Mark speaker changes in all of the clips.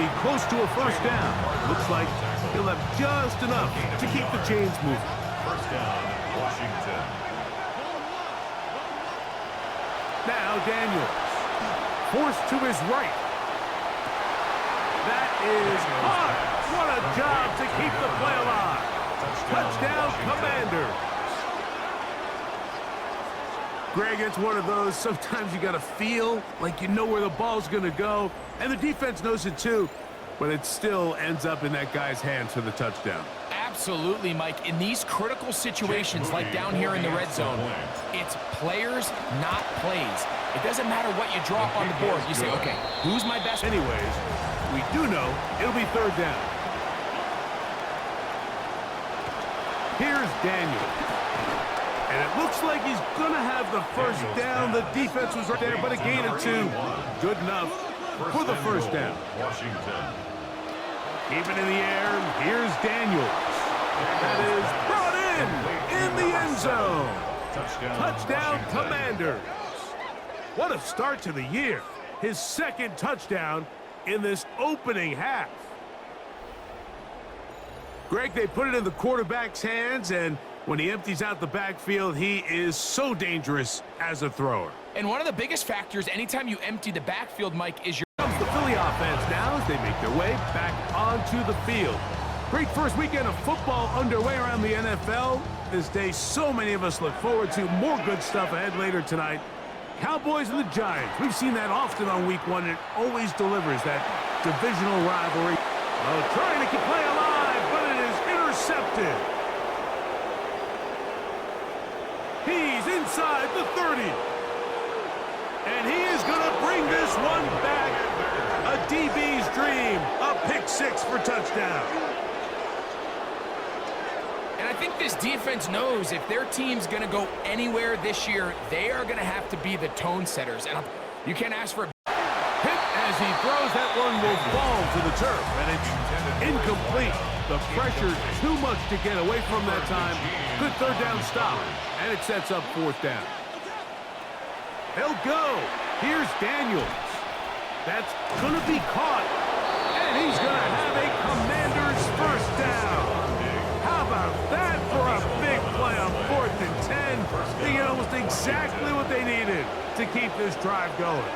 Speaker 1: be close to a first down. Looks like he'll have just enough to keep the chains moving.
Speaker 2: First down, Washington.
Speaker 1: Now Daniels. Forced to his right. That is hard. What a job to keep the play alive. Touchdown, Commanders. Greg, it's one of those, sometimes you got to feel like you know where the ball's going to go, and the defense knows it too, but it still ends up in that guy's hands for the touchdown.
Speaker 3: Absolutely, Mike. In these critical situations, like down here in the red zone, it's players, not plays. It doesn't matter what you drop on the board. You say, okay, who's my best?
Speaker 1: Anyways, we do know it'll be third down. Here's Daniel. And it looks like he's going to have the first down. The defense was right there, but a gain of 2. Good enough for the first down.
Speaker 2: Washington.
Speaker 1: Keep it in the air. Here's Daniels. That is brought in the end zone. Touchdown, Commanders. What a start to the year. His second touchdown in this opening half. Greg, they put it in the quarterback's hands, and when he empties out the backfield, he is so dangerous as a thrower.
Speaker 3: And one of the biggest factors anytime you empty the backfield, Mike, is your...
Speaker 1: Comes the Philly offense now as they make their way back onto the field. Great first weekend of football underway around the NFL. This day, so many of us look forward to more good stuff ahead later tonight. Cowboys and the Giants. We've seen that often on week 1. It always delivers that divisional rivalry. Oh, trying to keep play alive, but it is intercepted. He's inside the 30. And he is going to bring this one back. A DB's dream. A pick 6 for touchdown.
Speaker 3: And I think this defense knows if their team's going to go anywhere this year, they are going to have to be the tone setters. And you can't ask for...
Speaker 1: Hit as he throws. That one will fall to the turf. And it's incomplete. The pressure too much to get away from that time. Good third down stop. And it sets up fourth down. They'll go. Here's Daniels. That's going to be caught. And he's going to have a Commander's first down. How about that for a big play on 4th and 10? They get almost exactly what they needed to keep this drive going.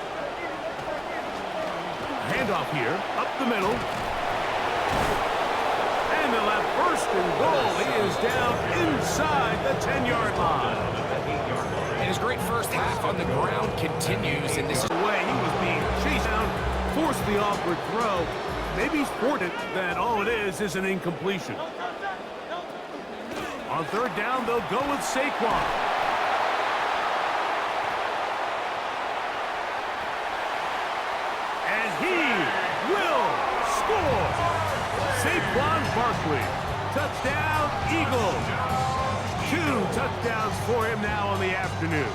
Speaker 1: Handoff here, up the middle. And they'll have first and goal. He is down inside the 10-yard line.
Speaker 3: And his great first half on the ground continues, and this is...
Speaker 1: Way he was being chased down, forced the awkward throw. Maybe he's fortunate that all it is an incompletion. On third down, they'll go with Saquon. And he will score. Saquon Barkley. Touchdown, Eagles. 2 touchdowns for him now on the afternoon.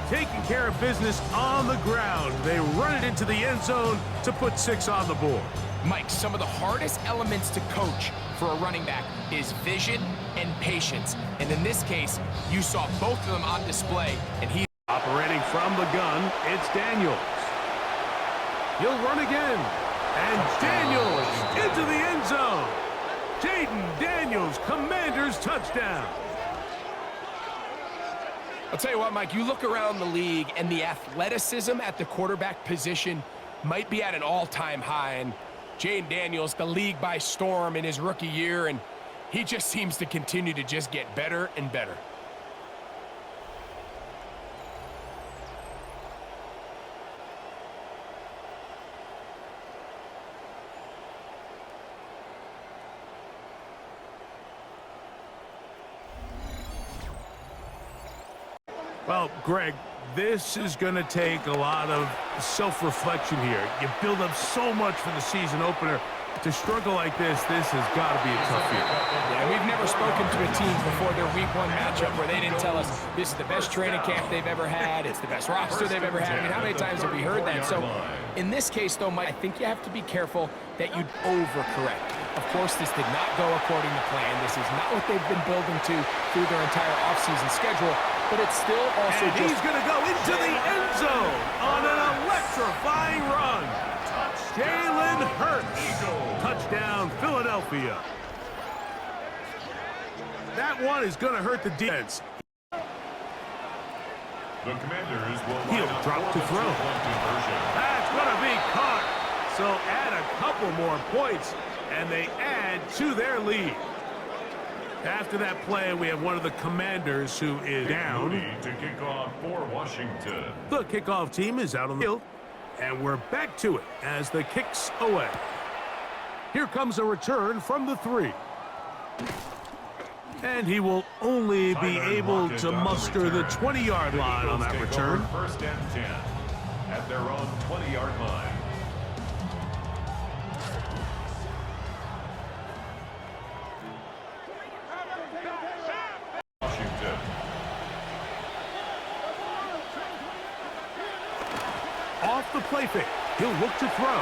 Speaker 1: Taking care of business on the ground. They run it into the end zone to put 6 on the board.
Speaker 3: Mike, some of the hardest elements to coach for a running back is vision and patience. And in this case, you saw both of them on display, and he...
Speaker 1: Operating from the gun, it's Daniels. He'll run again. And Daniels into the end zone. Jaden Daniels, Commanders touchdown.
Speaker 3: I'll tell you what, Mike, you look around the league, and the athleticism at the quarterback position might be at an all-time high. And Jaden Daniels, the league by storm in his rookie year, and he just seems to continue to just get better and better.
Speaker 1: Well, Greg, this is going to take a lot of self-reflection here. You build up so much for the season opener. To struggle like this has got to be a tough year.
Speaker 3: Yeah, we've never spoken to a team before their week 1 matchup where they didn't tell us this is the best training camp they've ever had, it's the best roster they've ever had. I mean, how many times have we heard that? So, in this case, though, Mike, I think you have to be careful that you overcorrect. Of course, this did not go according to plan. This is not what they've been building to through their entire offseason schedule, but it's still also
Speaker 1: and he's going to go into the end zone on an electrifying run. Touchdown, Philadelphia. That one is going to hurt the defense.
Speaker 2: The Commanders will
Speaker 1: He'll
Speaker 2: line up
Speaker 1: drop
Speaker 2: for
Speaker 1: to
Speaker 2: the
Speaker 1: throw.
Speaker 2: two-point conversion.
Speaker 1: That's going to be caught. So add a couple more points, and they add to their lead. After that play, we have one of the Commanders who is down.
Speaker 2: Moody to kick off for Washington.
Speaker 1: The kickoff team is out on the field, and we're back to it as the kick's away. Here comes a return from the 3. And he will only be able to muster the 20-yard line on that return.
Speaker 2: First and 10 at their own 20-yard line. Washington.
Speaker 1: Off the play fake. He'll look to throw.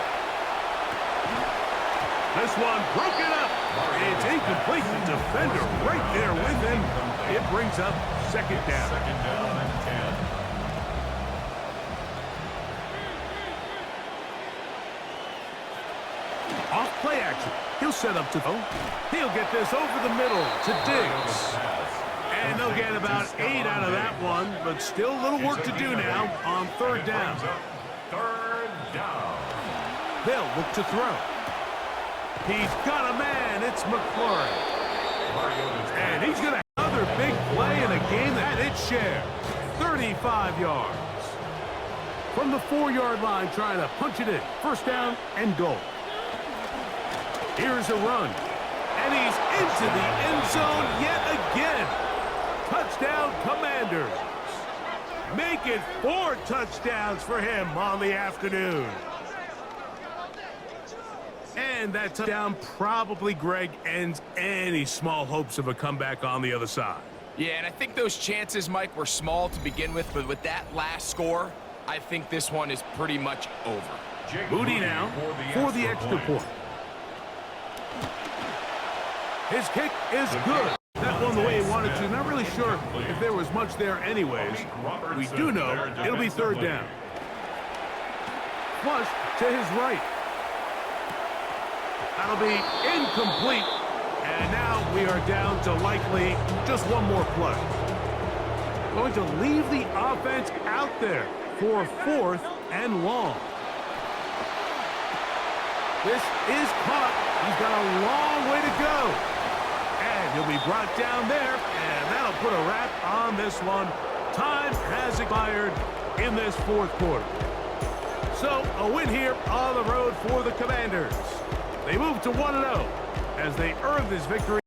Speaker 1: This one broken up. It's incomplete. The defender right there with him. It brings up second down.
Speaker 2: Second down and 10.
Speaker 1: Off play action. He'll set up to throw. He'll get this over the middle to Diggs. And they'll get about 8 out of that one, but still a little work to do now on third down.
Speaker 2: Third down.
Speaker 1: They'll look to throw. He's got a man. It's McLaurin. And he's going to have another big play in a game that had its share. 35 yards. From the 4-yard line, trying to punch it in. First down and goal. Here's a run. And he's into the end zone yet again. Touchdown, Commanders. Make it 4 touchdowns for him on the afternoon. And that touchdown probably, Greg, ends any small hopes of a comeback on the other side.
Speaker 3: Yeah, and I think those chances, Mike, were small to begin with, but with that last score, I think this one is pretty much over.
Speaker 1: Moody now for the extra point. His kick is good. That one the way he wanted to. Not really sure if there was much there anyways. We do know it'll be third down. Flush to his right. That'll be incomplete. And now we are down to likely just one more play. Going to leave the offense out there for 4th and long. This is caught. He's got a long way to go. And he'll be brought down there, and that'll put a wrap on this one. Time has expired in this 4th quarter. So a win here on the road for the Commanders. They move to 1-0 as they earn this victory.